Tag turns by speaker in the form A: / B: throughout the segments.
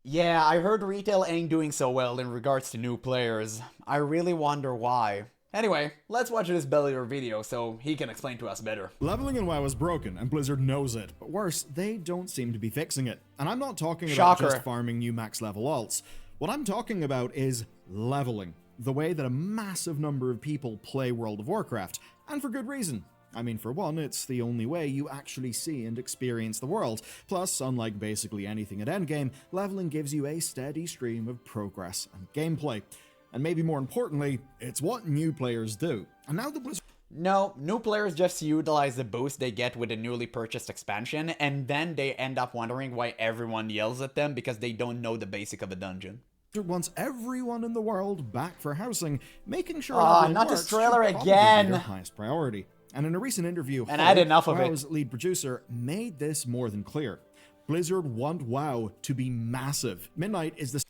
A: Yeah, I heard retail ain't doing so well in regards to new players. I really wonder why. Anyway, let's watch this Bellier video so he can explain to us better.
B: Leveling in WoW is broken, and Blizzard knows it. But worse, they don't seem to be fixing it. And I'm not talking about
A: Shocker.
B: just farming new max level alts. What I'm talking about is leveling. The way that a massive number of people play World of Warcraft. And for good reason. I mean, for one, it's the only way you actually see and experience the world. Plus, unlike basically anything at endgame, leveling gives you a steady stream of progress and gameplay. And maybe more importantly, it's what new players do. And now the Blizzard...
A: No, new players just utilize the boost they get with a newly purchased expansion, and then they end up wondering why everyone yells at them because they don't know the basic of a dungeon.
B: wants everyone in the world back for housing, making sure
A: not this trailer again.
B: Be their highest priority. And in a recent interview,
A: and I had enough of
B: WoW's
A: it.
B: lead producer made this more than clear. Blizzard want WoW to be massive. Midnight is the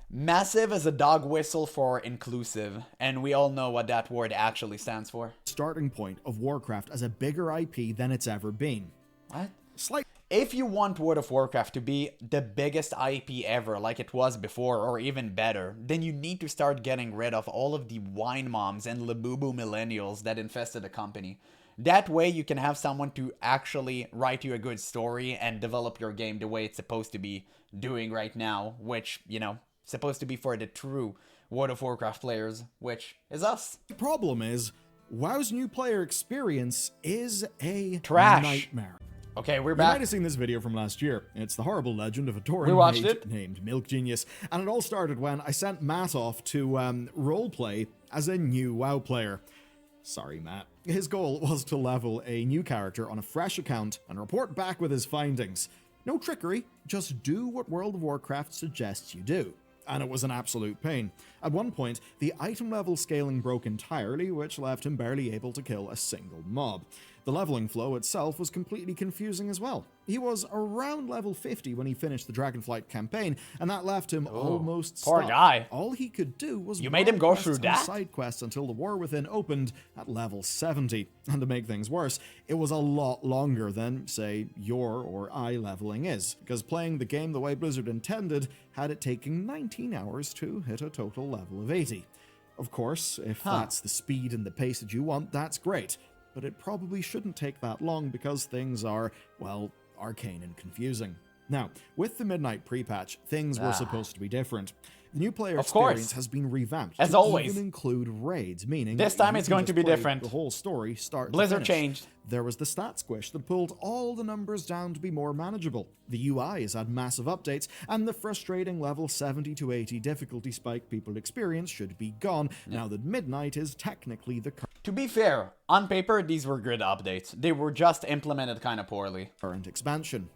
A: Massive is a dog whistle for inclusive, and we all know what that word actually stands for.
B: starting point of Warcraft as a bigger IP than it's ever been.
A: What?
B: Slight
A: If you want World of Warcraft to be the biggest IP ever like it was before, or even better, then you need to start getting rid of all of the wine moms and labubu millennials that infested the company. That way you can have someone to actually write you a good story and develop your game the way it's supposed to be doing right now, which, you know, supposed to be for the true World of Warcraft players, which is us.
B: problem is, WoW's new player experience is a
A: Trash.
B: nightmare.
A: Okay, we're
B: You might
A: back.
B: have seen this video from last year. It's the horrible legend of a
A: We
B: Tauren
A: watched
B: mage
A: it.
B: named Milk Genius, and it all started when I sent Matt off to roleplay as a new WoW player. Sorry, Matt. His goal was to level a new character on a fresh account and report back with his findings. No trickery, just do what World of Warcraft suggests you do. And it was an absolute pain. At one point, the item level scaling broke entirely, which left him barely able to kill a single mob. The leveling flow itself was completely confusing as well. He was around level 50 when he finished the Dragonflight campaign, and that left him almost
A: poor
B: stuck.
A: guy.
B: All he could do was
A: You made him go
B: run
A: through
B: quests and
A: that?
B: side quests until the War Within opened at level 70. And to make things worse, it was a lot longer than, say, your or I leveling is, because playing the game the way Blizzard intended had it taking 19 hours to hit a total level of 80. Of course, if that's the speed and the pace that you want, that's great. But it probably shouldn't take that long because things are, well, arcane and confusing. Now, with the Midnight pre-patch, things were supposed to be different. The new player
A: Of course.
B: experience has been revamped
A: As
B: to
A: always.
B: even include raids, meaning
A: This
B: that
A: time
B: you
A: it's
B: can
A: going to
B: just
A: be
B: play
A: different.
B: the whole story start to
A: Blizzard
B: finish.
A: changed.
B: There was the stat squish that pulled all the numbers down to be more manageable. The UI has had massive updates, and the frustrating level 70 to 80 difficulty spike people experience should be gone now that Midnight is technically the
A: To be fair, on paper, these were good updates. They were just implemented kind of poorly.
B: current expansion.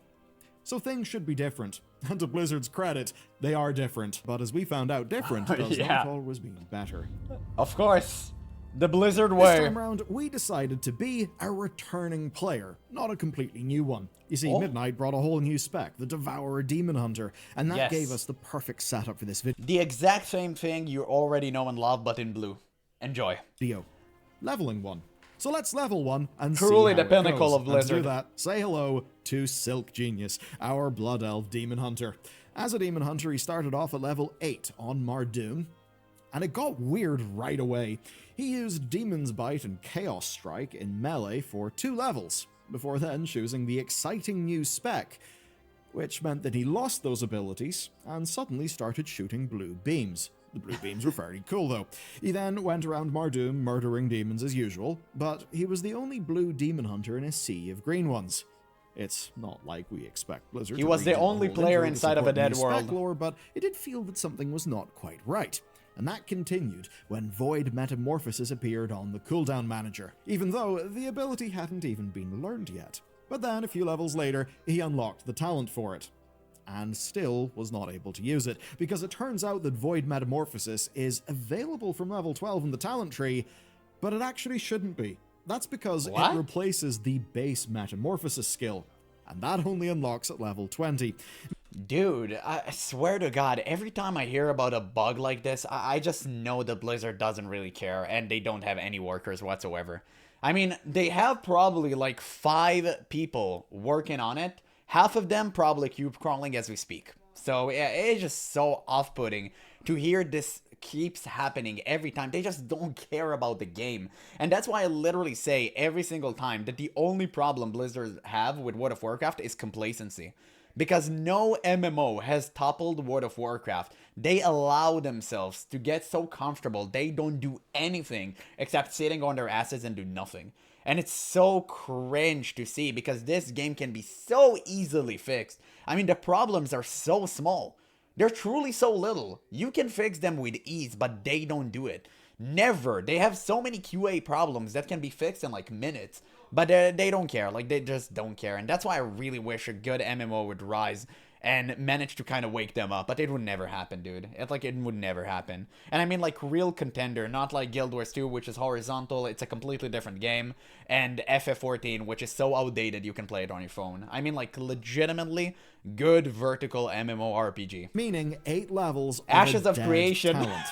B: So things should be different. And to Blizzard's credit, they are different. But as we found out, different does
A: Yeah.
B: not always mean better.
A: Of course. The Blizzard
B: This
A: way.
B: time around, we decided to be a returning player, not a completely new one. You see, Midnight brought a whole new spec, the Devourer Demon Hunter, and that
A: Yes.
B: gave us the perfect setup for this
A: The exact same thing you already know and love, but in blue. Enjoy.
B: video. Leveling one. So let's level one and
A: Truly
B: see how
A: the
B: it
A: pinnacle
B: goes.
A: of
B: And to
A: Blizzard.
B: do that, say hello to Silk Genius, our Blood Elf Demon Hunter. As a Demon Hunter, he started off at level 8 on Mardoon, and it got weird right away. He used Demon's Bite and Chaos Strike in melee for 2 levels, before then choosing the exciting new spec, which meant that he lost those abilities and suddenly started shooting blue beams. The blue beams were fairly cool though. He then went around Mardoom murdering demons as usual, but he was the only blue demon hunter in a sea of green ones. It's not like we expect Blizzard
A: He
B: to
A: was the
B: redo
A: only
B: whole
A: player
B: intro to
A: inside of a
B: support
A: dead
B: new spec
A: world.
B: lore, but it did feel that something was not quite right. And that continued when Void Metamorphosis appeared on the cooldown manager, even though the ability hadn't even been learned yet. But then, a few levels later, he unlocked the talent for it, and still was not able to use it, because it turns out that Void Metamorphosis is available from level 12 in the talent tree, but it actually shouldn't be. That's because
A: What?
B: it replaces the base Metamorphosis skill, and that only unlocks at level 20.
A: Dude, I swear to God, every time I hear about a bug like this, I just know that Blizzard doesn't really care, and they don't have any workers whatsoever. I mean, they have probably like 5 people working on it. Half of them probably cube crawling as we speak. So yeah, it's just so off-putting to hear this keeps happening every time. They just don't care about the game. And that's why I literally say every single time that the only problem Blizzard have with World of Warcraft is complacency. Because no MMO has toppled World of Warcraft. They allow themselves to get so comfortable they don't do anything except sitting on their asses and do nothing. And it's so cringe to see because this game can be so easily fixed. I mean, the problems are so small. They're truly so little. You can fix them with ease, but they don't do it. Never. They have so many QA problems that can be fixed in like minutes, but they don't care. Like, they just don't care. And that's why I really wish a good MMO would rise and manage to kind of wake them up, but it would never happen, dude. It would never happen. And I mean, like, real contender, not like Guild Wars 2, which is horizontal. It's a completely different game, and FF14, which is so outdated you can play it on your phone. I mean, like, legitimately good vertical MMORPG.
B: Meaning 8 levels of
A: Ashes
B: a
A: of
B: dead
A: Creation.
B: talent.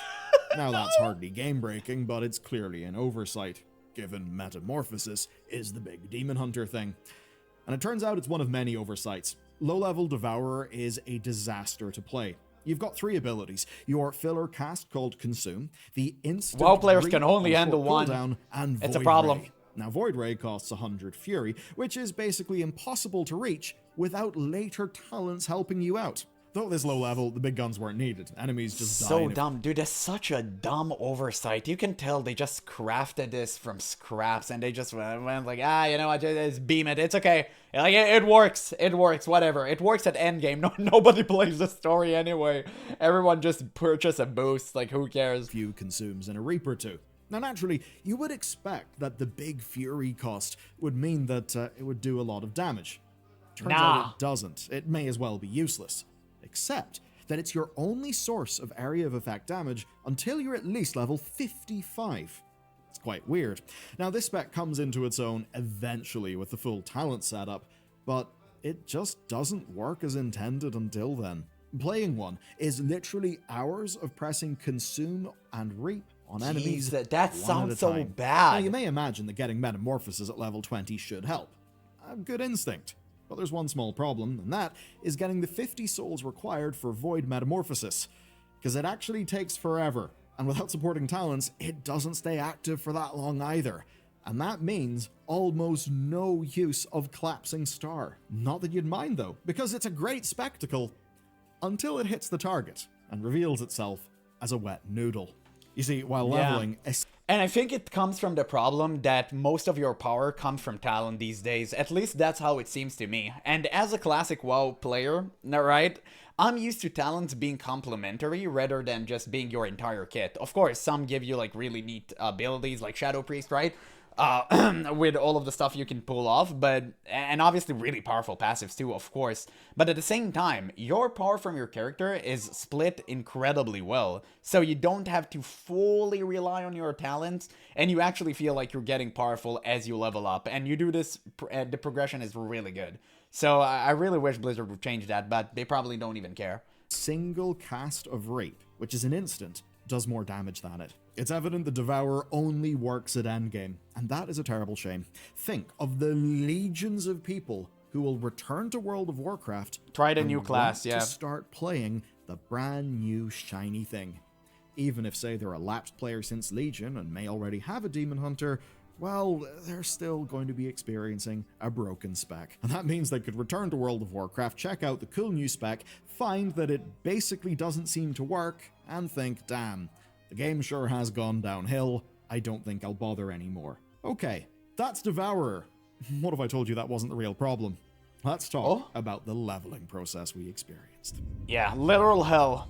B: Now that's hardly game-breaking, but it's clearly an oversight, given Metamorphosis is the big Demon Hunter thing. And it turns out it's one of many oversights. Low-level Devourer is a disaster to play. You've got 3 abilities. Your filler cast called Consume, the instant
A: WoW players can only handle one.
B: cooldown, and
A: It's a
B: Void
A: problem.
B: Ray. Now, Void Ray costs 100 Fury, which is basically impossible to reach without later talents helping you out. Though at this low level, the big guns weren't needed. Enemies just die.
A: So dumb, dude. That's such a dumb oversight. You can tell they just crafted this from scraps, and they just went like, you know, I just beam it. It's okay. Like, it works. It works. Whatever. It works at endgame. No, nobody plays the story anyway. Everyone just purchase a boost. Like, who cares?
B: Few consumes and a Reaper too. Now, naturally, you would expect that the big Fury cost would mean that it would do a lot of damage. Turns out it doesn't. It may as well be useless. Except that it's your only source of area of effect damage until you're at least level 55. It's quite weird. Now, this spec comes into its own eventually with the full talent setup, but it just doesn't work as intended until then. Playing one is literally hours of pressing Consume and Reap on enemies.
A: That sounds so bad.
B: Now, you may imagine that getting Metamorphosis at level 20 should help. A good instinct. But there's one small problem, and that is getting the 50 souls required for Void Metamorphosis, because it actually takes forever, and without supporting talents, it doesn't stay active for that long either. And that means almost no use of Collapsing Star. Not that you'd mind though, because it's a great spectacle, until it hits the target, and reveals itself as a wet noodle. You see, while leveling...
A: And I think it comes from the problem that most of your power comes from talent these days. At least that's how it seems to me. And as a classic WoW player, right, I'm used to talents being complementary rather than just being your entire kit. Of course, some give you like really neat abilities like Shadow Priest, right? With all of the stuff you can pull off, and obviously really powerful passives too, of course. But at the same time, your power from your character is split incredibly well, so you don't have to fully rely on your talents, and you actually feel like you're getting powerful as you level up, and you do this, the progression is really good. So I really wish Blizzard would change that, but they probably don't even care.
B: Single cast of Rape, which is an instant, does more damage than it. It's evident the Devourer only works at endgame, and that is a terrible shame. Think of the legions of people who will return to World of Warcraft
A: Tried a new class,
B: to start playing the brand new shiny thing. Even if, say, they're a lapsed player since Legion and may already have a Demon Hunter, well, they're still going to be experiencing a broken spec. And that means they could return to World of Warcraft, check out the cool new spec, find that it basically doesn't seem to work, and think, damn, the game sure has gone downhill. I don't think I'll bother anymore. Okay, that's Devourer. What if I told you that wasn't the real problem? Let's talk about the leveling process we experienced.
A: Yeah, literal hell.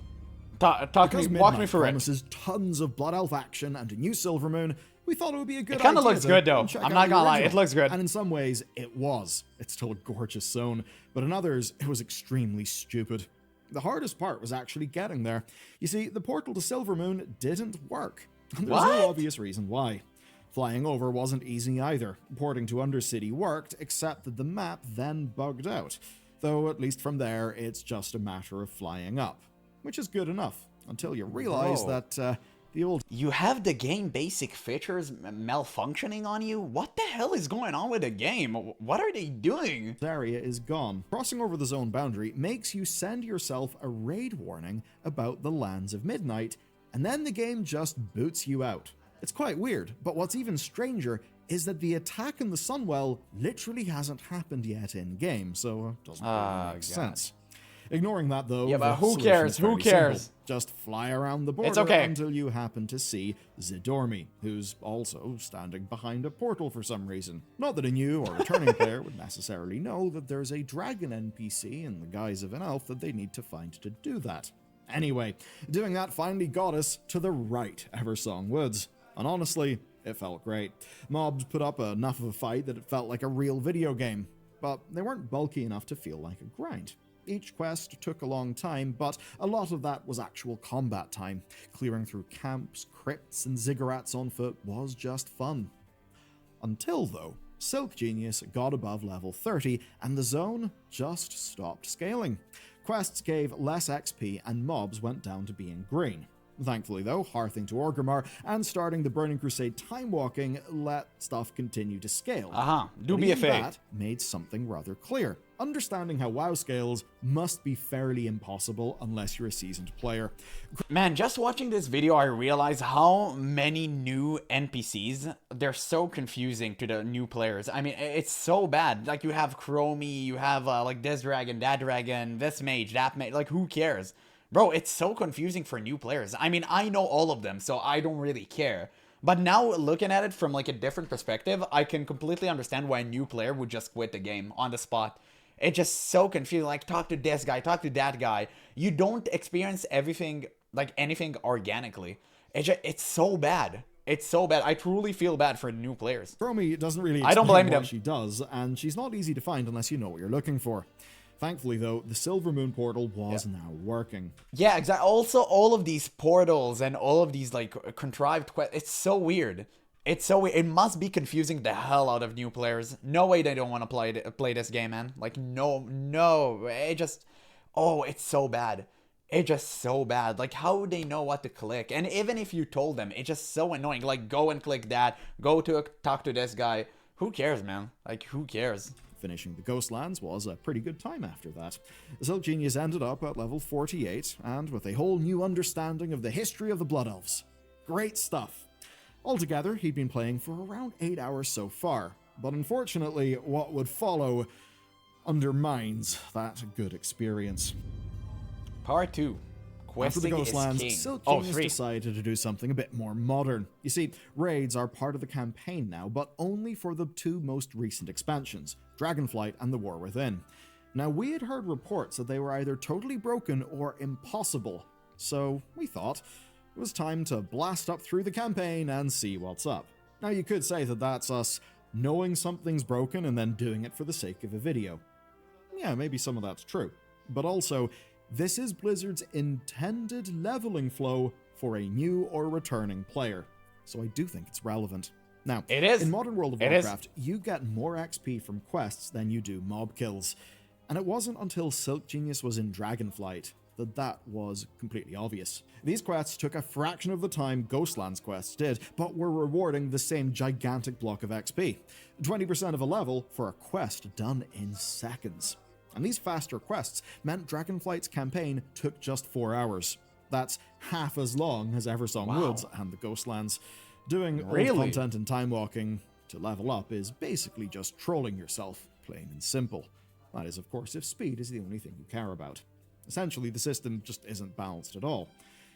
A: Walk me through it.
B: Promises tons of Blood Elf action and a new Silvermoon. We thought it would be a good idea.
A: It kind of looks good though. I'm not gonna lie, it looks good.
B: And in some ways, it was. It's still a gorgeous zone, but in others, it was extremely stupid. The hardest part was actually getting there. You see, the portal to Silvermoon didn't work. And there's no obvious reason why. Flying over wasn't easy either. Porting to Undercity worked, except that the map then bugged out. Though, at least from there, it's just a matter of flying up. Which is good enough, until you realize that The old
A: You have the game basic features malfunctioning on you? What the hell is going on with the game? What are they doing?
B: area is gone. Crossing over the zone boundary makes you send yourself a raid warning about the lands of midnight, and then the game just boots you out. It's quite weird, but what's even stranger is that the attack in the Sunwell literally hasn't happened yet in-game, so it doesn't really make sense. Ignoring that though,
A: Yeah, but
B: the
A: who
B: solution
A: cares?
B: is
A: Who
B: fairly
A: cares?
B: simple. Just fly around the border
A: okay.
B: until you happen to see Zidormi, who's also standing behind a portal for some reason. Not that a new or returning player would necessarily know that there's a dragon NPC in the guise of an elf that they need to find to do that. Anyway, doing that finally got us to the right Eversong Woods, and honestly, it felt great. Mobs put up enough of a fight that it felt like a real video game, but they weren't bulky enough to feel like a grind. Each quest took a long time, but a lot of that was actual combat time. Clearing through camps, crypts, and ziggurats on foot was just fun. Until, though, Silk Genius got above level 30, and the zone just stopped scaling. Quests gave less XP, and mobs went down to being green. Thankfully, though, hearthing to Orgrimmar and starting the Burning Crusade time walking let stuff continue to scale.
A: Do
B: But
A: me a
B: even
A: favor.
B: that made something rather clear. Understanding how WoW scales must be fairly impossible unless you're a seasoned player.
A: Man, just watching this video, I realize how many new NPCs, they're so confusing to the new players. I mean, it's so bad. Like, you have Chromie, you have, like, this dragon, this mage, that mage. Like, who cares? Bro, it's so confusing for new players. I mean, I know all of them, so I don't really care. But now, looking at it from, like, a different perspective, I can completely understand why a new player would just quit the game on the spot. It's just so confusing. Like, talk to this guy, talk to that guy. You don't experience everything, like, anything organically. It's so bad. It's so bad. I truly feel bad for new players.
B: Chromie doesn't really
A: I don't
B: explain
A: blame
B: what
A: them.
B: she does, and she's not easy to find unless you know what you're looking for. Thankfully, though, the Silver Moon portal was now working.
A: Yeah, exactly. Also, all of these portals and all of these, like, contrived quests, it's so weird. It's so weird. It must be confusing the hell out of new players. No way they don't want to play this game, man. Like, no. It just... Oh, it's so bad. It's just so bad. Like, how would they know what to click? And even if you told them, it's just so annoying. Like, go and click that. Go to talk to this guy. Who cares, man? Like, who cares?
B: Finishing the Ghostlands was a pretty good time after that. Silk Genius ended up at level 48, and with a whole new understanding of the history of the Blood Elves. Great stuff. Altogether, he'd been playing for around 8 hours so far, but unfortunately, what would follow undermines that good experience.
A: Part 2.
B: After the
A: Questing is
B: Ghostlands,
A: king.
B: Silk
A: Oh,
B: Genius
A: 3.
B: decided to do something a bit more modern. You see, raids are part of the campaign now, but only for the two most recent expansions, Dragonflight and The War Within. Now, we had heard reports that they were either totally broken or impossible, so we thought it was time to blast up through the campaign and see what's up. Now, you could say that that's us knowing something's broken and then doing it for the sake of a video. Yeah, maybe some of that's true. But also, this is Blizzard's intended leveling flow for a new or returning player, so I do think it's relevant. Now,
A: It is.
B: in Modern World of
A: It is.
B: Warcraft, you get more XP from quests than you do mob kills, and it wasn't until Silk Genius was in Dragonflight that was completely obvious. These quests took a fraction of the time Ghostlands quests did, but were rewarding the same gigantic block of XP. 20% of a level for a quest done in seconds. And these faster quests meant Dragonflight's campaign took just 4 hours. That's half as long as Eversong Woods and the Ghostlands. Doing all the content and time walking to level up is basically just trolling yourself, plain and simple. That is, of course, if speed is the only thing you care about. Essentially, the system just isn't balanced at all.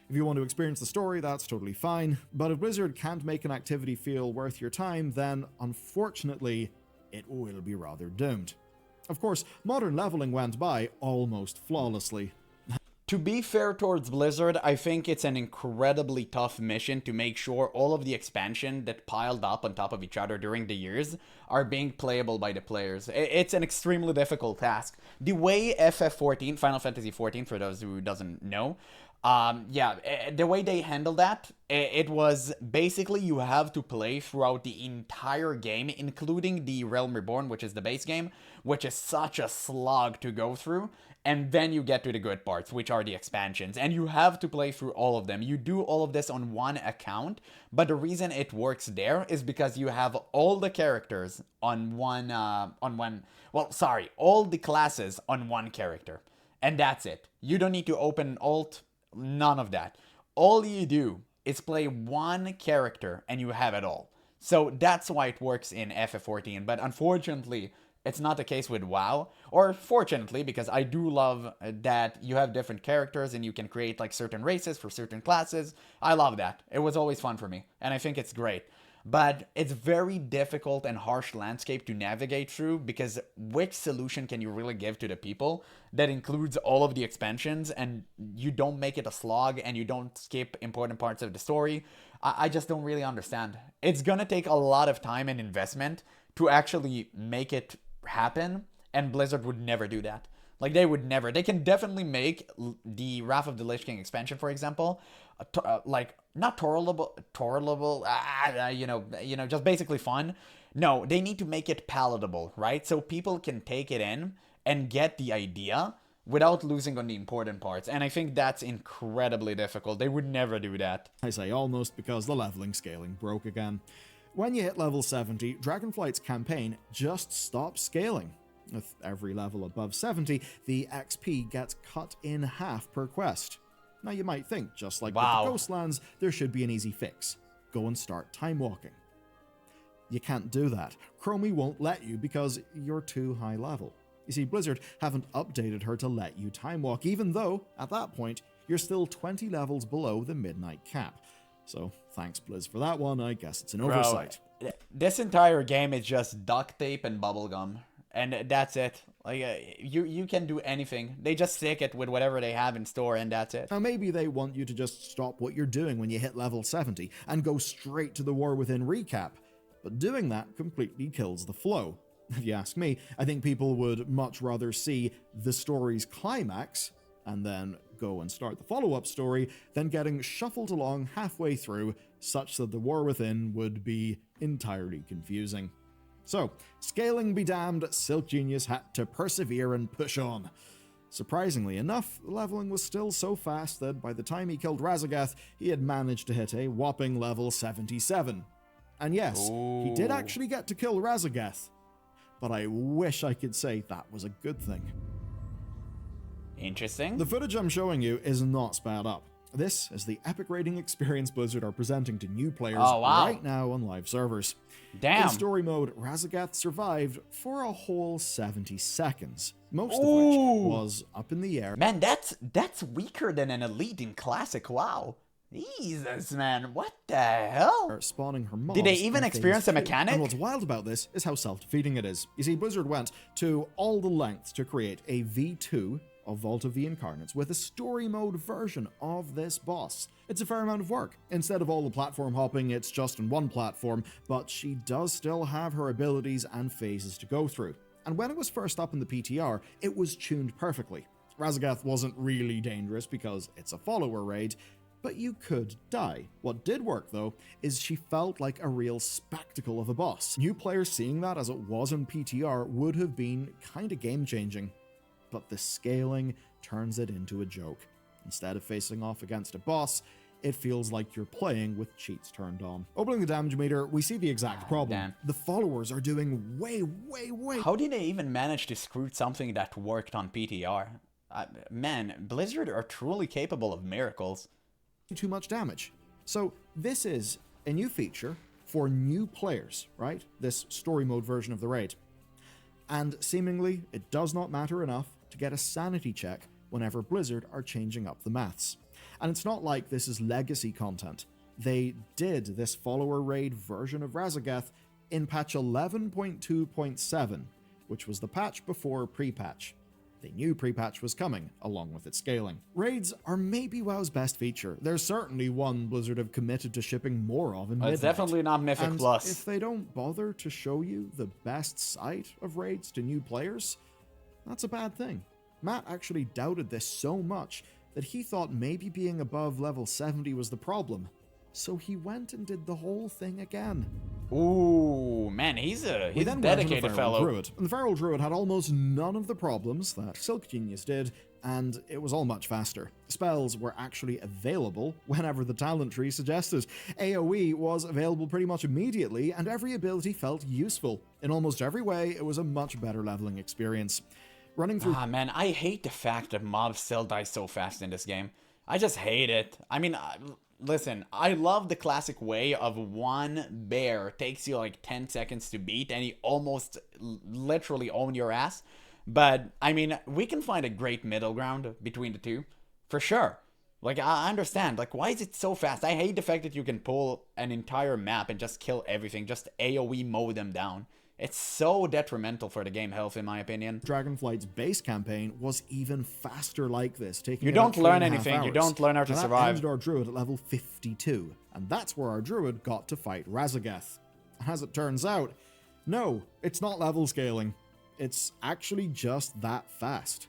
B: If you want to experience the story, that's totally fine, but if Blizzard can't make an activity feel worth your time, then, unfortunately, it will be rather doomed. Of course, modern leveling went by almost flawlessly.
A: To be fair towards Blizzard, I think it's an incredibly tough mission to make sure all of the expansion that piled up on top of each other during the years are being playable by the players. It's an extremely difficult task. The way FF14, Final Fantasy XIV, for those who doesn't know, Yeah, the way they handled that, it was basically you have to play throughout the entire game, including the Realm Reborn, which is the base game, which is such a slog to go through. And then you get to the good parts, which are the expansions. And you have to play through all of them. You do all of this on one account, but the reason it works there is because you have all the characters on one, all the classes on one character. And that's it. You don't need to open alt, none of that. All you do is play one character and you have it all. So that's why it works in FF14. But unfortunately, it's not the case with WoW. Or fortunately, because I do love that you have different characters and you can create like certain races for certain classes. I love that. It was always fun for me. And I think it's great. But it's very difficult and harsh landscape to navigate through, because which solution can you really give to the people that includes all of the expansions and you don't make it a slog and you don't skip important parts of the story? I just don't really understand. It's gonna take a lot of time and investment to actually make it happen, and Blizzard would never do that. Like, they would never. They can definitely make the Wrath of the Lich King expansion, for example, like, not tolerable, just basically fun. No, they need to make it palatable, right? So people can take it in and get the idea without losing on the important parts. And I think that's incredibly difficult. They would never do that.
B: I say almost because the leveling scaling broke again. When you hit level 70, Dragonflight's campaign just stops scaling. With every level above 70, the XP gets cut in half per quest. Now you might think, just like with the Ghostlands, there should be an easy fix. Go and start time walking. You can't do that. Chromie won't let you because you're too high level. You see, Blizzard haven't updated her to let you time walk, even though, at that point, you're still 20 levels below the midnight cap. So, thanks Blizz for that one, I guess it's an oversight.
A: Bro, this entire game is just duct tape and bubblegum. And that's it. Like, you can do anything. They just stick it with whatever they have in store, and that's it.
B: Now, maybe they want you to just stop what you're doing when you hit level 70 and go straight to the War Within recap. But doing that completely kills the flow. If you ask me, I think people would much rather see the story's climax and then go and start the follow-up story than getting shuffled along halfway through, such that the War Within would be entirely confusing. So, scaling be damned, Silk Genius had to persevere and push on. Surprisingly enough, leveling was still so fast that by the time he killed Razagath, he had managed to hit a whopping level 77. And yes, he did actually get to kill Razagath, but I wish I could say that was a good thing.
A: Interesting.
B: The footage I'm showing you is not sped up. This is the epic raiding experience Blizzard are presenting to new players right now on live servers.
A: Damn.
B: In story mode, Razagath survived for a whole 70 seconds, most of which was up in the air.
A: Man, that's weaker than an elite in Classic WoW. Jesus, man, what the hell?
B: Spawning her mobs.
A: Did they even experience a mechanic?
B: And what's wild about this is how self-defeating it is. You see, Blizzard went to all the lengths to create a V2 of Vault of the Incarnates with a story mode version of this boss. It's a fair amount of work. Instead of all the platform hopping, it's just on one platform, but she does still have her abilities and phases to go through. And when it was first up in the PTR, it was tuned perfectly. Razagath wasn't really dangerous because it's a follower raid, but you could die. What did work though, is she felt like a real spectacle of a boss. New players seeing that as it was in PTR would have been kinda game-changing. But the scaling turns it into a joke. Instead of facing off against a boss, it feels like you're playing with cheats turned on. Opening the damage meter, we see the exact problem.
A: Damn.
B: The followers are doing way.
A: How did they even manage to screw something that worked on PTR? Man, Blizzard are truly capable of miracles.
B: Too much damage. So this is a new feature for new players, right? This story mode version of the raid. And seemingly, it does not matter enough to get a sanity check whenever Blizzard are changing up the maths. And it's not like this is legacy content. They did this follower raid version of Razagath in patch 11.2.7, which was the patch before pre-patch. They knew pre-patch was coming, along with its scaling. Raids are maybe WoW's best feature. There's certainly one Blizzard have committed to shipping more of in Midnight.
A: It's definitely not Mythic
B: and
A: Plus.
B: If they don't bother to show you the best side of raids to new players, that's a bad thing. Matt actually doubted this so much that he thought maybe being above level 70 was the problem. So he went and did the whole thing again.
A: Ooh, man, he's a dedicated fellow.
B: Druid. And the Feral Druid had almost none of the problems that Silk Genius did, and it was all much faster. Spells were actually available whenever the talent tree suggested. AoE was available pretty much immediately, and every ability felt useful. In almost every way, it was a much better leveling experience. Running through...
A: Ah, man, I hate the fact that mobs still die so fast in this game. I just hate it. I mean, listen, I love the classic way of one bear takes you like 10 seconds to beat and you almost literally own your ass. But, I mean, we can find a great middle ground between the two, for sure. Like, I understand. Like, why is it so fast? I hate the fact that you can pull an entire map and just kill everything, just AoE mow them down. It's so detrimental for the game health, in my opinion.
B: Dragonflight's base campaign was even faster like this, taking
A: you don't learn anything. You don't learn how to survive.
B: That ended our druid at level 52, and that's where our druid got to fight Razageth. As it turns out, no, it's not level scaling. It's actually just that fast.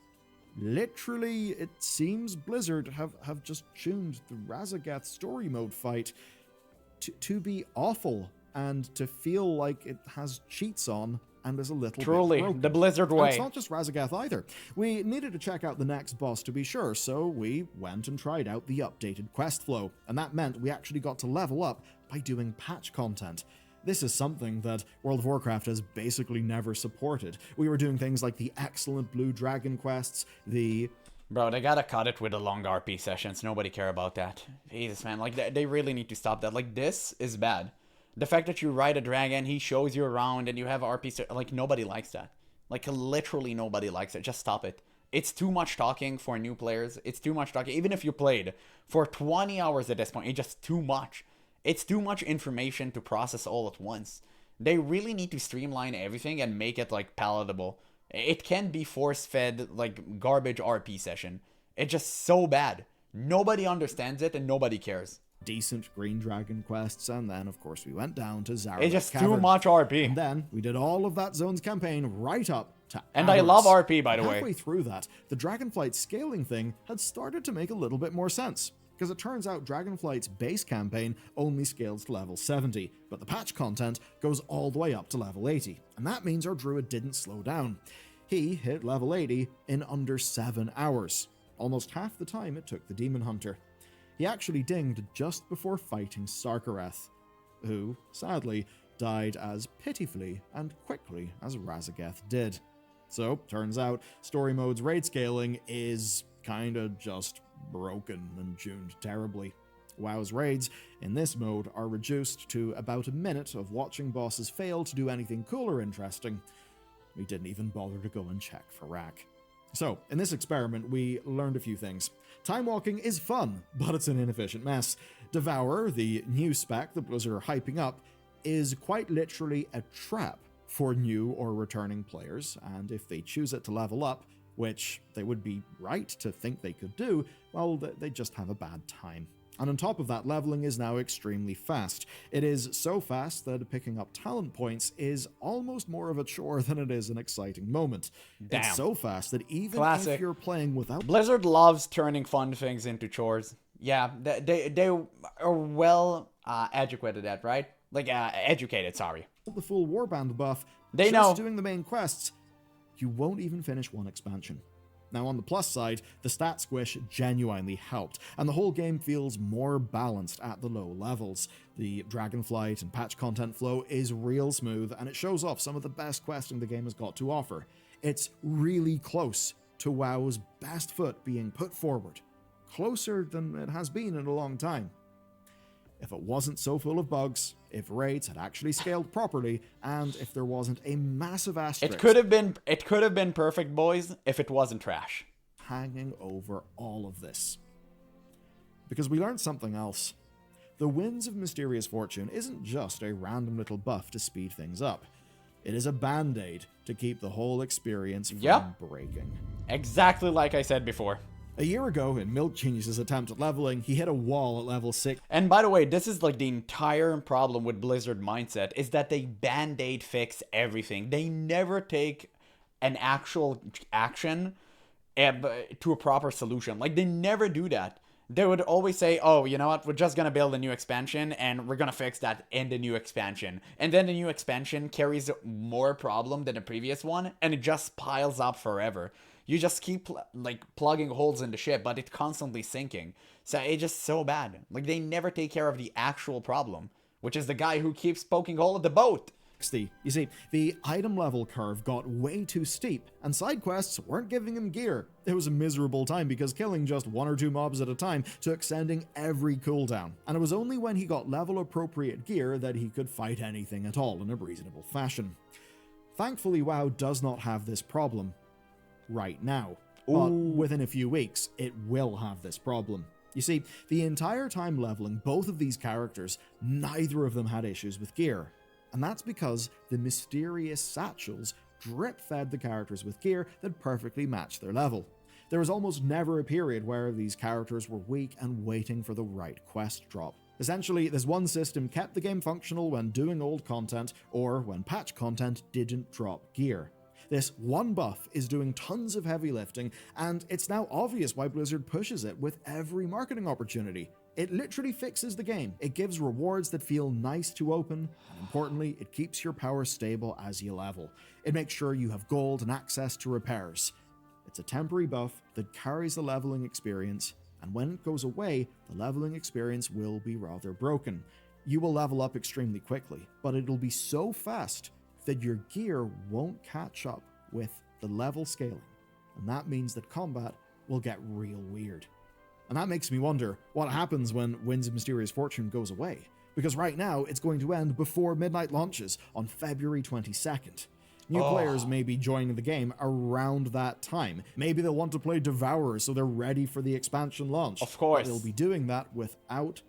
B: Literally, it seems Blizzard have just tuned the Razageth story mode fight to be awful and to feel like it has cheats on and is a little
A: Truly,
B: bit broken.
A: the Blizzard way.
B: And it's not just Razageth either. We needed to check out the next boss to be sure, so we went and tried out the updated quest flow, and that meant we actually got to level up by doing patch content. This is something that World of Warcraft has basically never supported. We were doing things like the excellent Blue Dragon quests,
A: Bro, they gotta cut it with the long RP sessions. Nobody care about that. Jesus, man. Like, they really need to stop that. Like, this is bad. The fact that you ride a dragon, he shows you around, and you have RP... Like, nobody likes that. Like, literally nobody likes it. Just stop it. It's too much talking for new players. It's too much talking. Even if you played for 20 hours at this point, it's just too much. It's too much information to process all at once. They really need to streamline everything and make it, like, palatable. It can't be force-fed, like, garbage RP session. It's just so bad. Nobody understands it and nobody cares.
B: Decent Green Dragon quests, and then, of course, we went down to Zareth
A: It's just
B: Cavern.
A: too much RP.
B: And then we did all of that zone's campaign right up to
A: And
B: Avarice.
A: I love RP, by the way.
B: Halfway through that, the Dragonflight scaling thing had started to make a little bit more sense. Because it turns out Dragonflight's base campaign only scales to level 70, but the patch content goes all the way up to level 80, and that means our druid didn't slow down. He hit level 80 in under 7 hours, almost half the time it took the Demon Hunter. He actually dinged just before fighting Sarkareth, who, sadly, died as pitifully and quickly as Razageth did. So, turns out, Story Mode's raid scaling is kinda just broken and tuned terribly. WoW's raids in this mode are reduced to about a minute of watching bosses fail to do anything cool or interesting. We didn't even bother to go and check for rack. So, in this experiment, we learned a few things. Time walking is fun, but it's an inefficient mess. Devourer, the new spec that Blizzard are hyping up, is quite literally a trap for new or returning players, and if they choose it to level up, which they would be right to think they could do, well, they just have a bad time. And on top of that, leveling is now extremely fast. It is so fast that picking up talent points is almost more of a chore than it is an exciting moment.
A: Damn.
B: It's so fast that even
A: Classic.
B: if you're playing without...
A: Blizzard loves turning fun things into chores. Yeah, they are well educated at, right? Like, educated, sorry.
B: the full Warband buff,
A: They
B: just
A: know.
B: doing the main quests, you won't even finish one expansion. Now, on the plus side, the stat squish genuinely helped, and the whole game feels more balanced at the low levels. The Dragonflight and patch content flow is real smooth, and it shows off some of the best questing the game has got to offer. It's really close to WoW's best foot being put forward, closer than it has been in a long time. If it wasn't so full of bugs, if raids had actually scaled properly, and if there wasn't a massive asterisk
A: It could have been perfect, boys, if it wasn't trash.
B: hanging over all of this. Because we learned something else. The Winds of Mysterious Fortune isn't just a random little buff to speed things up. It is a band-aid to keep the whole experience from
A: Yep.
B: breaking.
A: Exactly like I said before.
B: A year ago, in Milk Genius's attempt at leveling, he hit a wall at level 6.
A: And by the way, this is like the entire problem with Blizzard mindset, is that they band-aid fix everything. They never take an actual action to a proper solution. Like, they never do that. They would always say, oh, you know what, we're just gonna build a new expansion and we're gonna fix that in the new expansion. And then the new expansion carries more problem than the previous one, and it just piles up forever. You just keep like plugging holes in the ship, but it's constantly sinking. So it's just so bad. Like, they never take care of the actual problem, which is the guy who keeps poking hole at the boat.
B: You see, the item level curve got way too steep, and side quests weren't giving him gear. It was a miserable time because killing just 1 or 2 mobs at a time took sending every cooldown, and it was only when he got level appropriate gear that he could fight anything at all in a reasonable fashion. Thankfully, WoW does not have this problem right now, but within a few weeks, it will have this problem. You see, the entire time leveling both of these characters, neither of them had issues with gear. And that's because the mysterious satchels drip-fed the characters with gear that perfectly matched their level. There was almost never a period where these characters were weak and waiting for the right quest drop. Essentially, this one system kept the game functional when doing old content or when patch content didn't drop gear. This one buff is doing tons of heavy lifting, and it's now obvious why Blizzard pushes it with every marketing opportunity. It literally fixes the game. It gives rewards that feel nice to open, and importantly, it keeps your power stable as you level. It makes sure you have gold and access to repairs. It's a temporary buff that carries the leveling experience, and when it goes away, the leveling experience will be rather broken. You will level up extremely quickly, but it'll be so fast that your gear won't catch up with the level scaling, and that means that combat will get real weird. And that makes me wonder what happens when Winds of Mysterious Fortune goes away, because right now it's going to end before Midnight launches on February 22nd. New players may be joining the game around that time. Maybe they'll want to play Devourer so they're ready for the expansion launch.
A: Of course.
B: But they'll be doing that without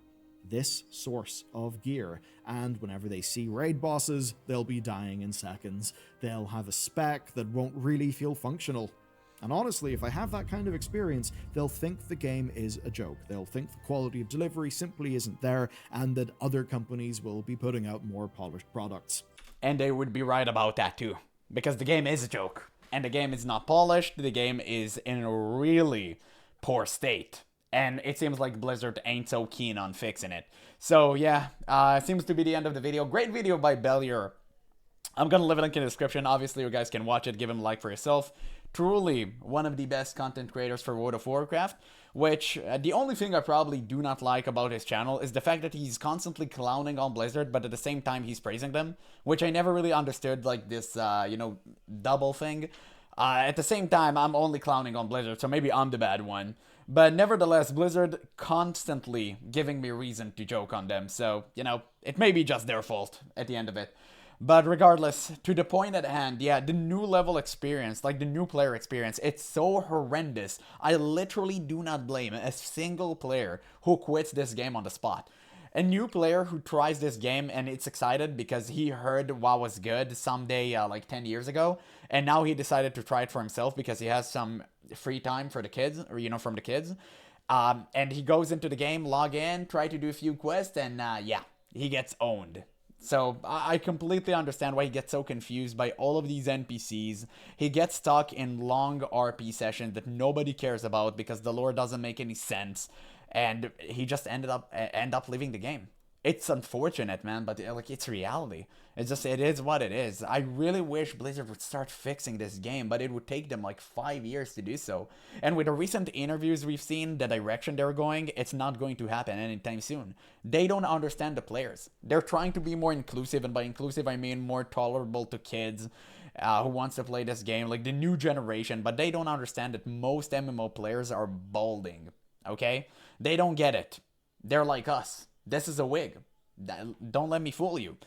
B: this source of gear, and whenever they see raid bosses, they'll be dying in seconds. They'll have a spec that won't really feel functional. And honestly, if I have that kind of experience, they'll think the game is a joke. They'll think the quality of delivery simply isn't there, and that other companies will be putting out more polished products.
A: And they would be right about that too, because the game is a joke. And the game is not polished, the game is in a really poor state. And it seems like Blizzard ain't so keen on fixing it. So yeah, seems to be the end of the video. Great video by Bellier. I'm gonna leave a link in the description. Obviously, you guys can watch it, give him a like for yourself. Truly one of the best content creators for World of Warcraft, which the only thing I probably do not like about his channel is the fact that he's constantly clowning on Blizzard, but at the same time he's praising them, which I never really understood, like this, double thing. At the same time, I'm only clowning on Blizzard, so maybe I'm the bad one. But nevertheless, Blizzard constantly giving me reason to joke on them, so, it may be just their fault at the end of it. But regardless, to the point at hand, yeah, the new level experience, like the new player experience, it's so horrendous. I literally do not blame a single player who quits this game on the spot. A new player who tries this game and it's excited because he heard WoW was good someday like 10 years ago, and now he decided to try it for himself because he has some free time for the kids, or from the kids. And he goes into the game, log in, try to do a few quests, and yeah, he gets owned. So I completely understand why he gets so confused by all of these NPCs. He gets stuck in long RP sessions that nobody cares about because the lore doesn't make any sense, and he just end up leaving the game. It's unfortunate, man, but it's reality. It is what it is. I really wish Blizzard would start fixing this game, but it would take them like 5 years to do so. And with the recent interviews we've seen, the direction they're going, it's not going to happen anytime soon. They don't understand the players. They're trying to be more inclusive, and by inclusive I mean more tolerable to kids who wants to play this game, like the new generation, but they don't understand that most MMO players are balding, okay? They don't get it. They're like us. This is a wig. Don't let me fool you.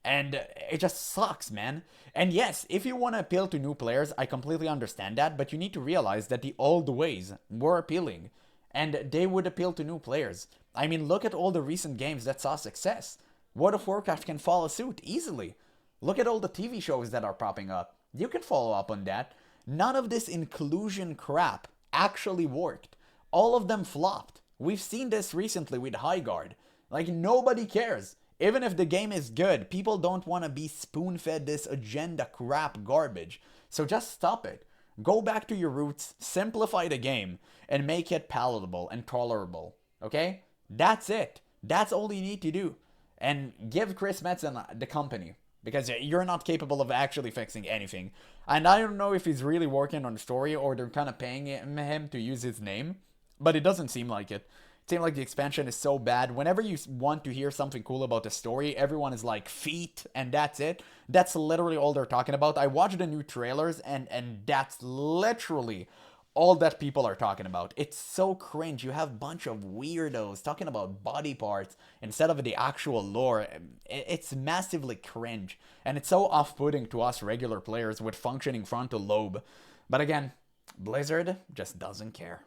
A: And it just sucks, man. And yes, if you want to appeal to new players, I completely understand that, but you need to realize that the old ways were appealing, and they would appeal to new players. I mean, look at all the recent games that saw success. World of Warcraft can follow suit easily. Look at all the TV shows that are popping up. You can follow up on that. None of this inclusion crap actually worked. All of them flopped. We've seen this recently with Highguard. Like, nobody cares. Even if the game is good, people don't want to be spoon-fed this agenda crap garbage. So just stop it. Go back to your roots, simplify the game, and make it palatable and tolerable. Okay? That's it. That's all you need to do. And give Chris Metzen the company. Because you're not capable of actually fixing anything. And I don't know if he's really working on the story or they're kind of paying him to use his name. But it doesn't seem like it. It seems like the expansion is so bad. Whenever you want to hear something cool about the story, everyone is like, feet, and that's it. That's literally all they're talking about. I watched the new trailers, and that's literally all that people are talking about. It's so cringe. You have a bunch of weirdos talking about body parts instead of the actual lore. It's massively cringe. And it's so off-putting to us regular players with functioning frontal lobe. But again, Blizzard just doesn't care.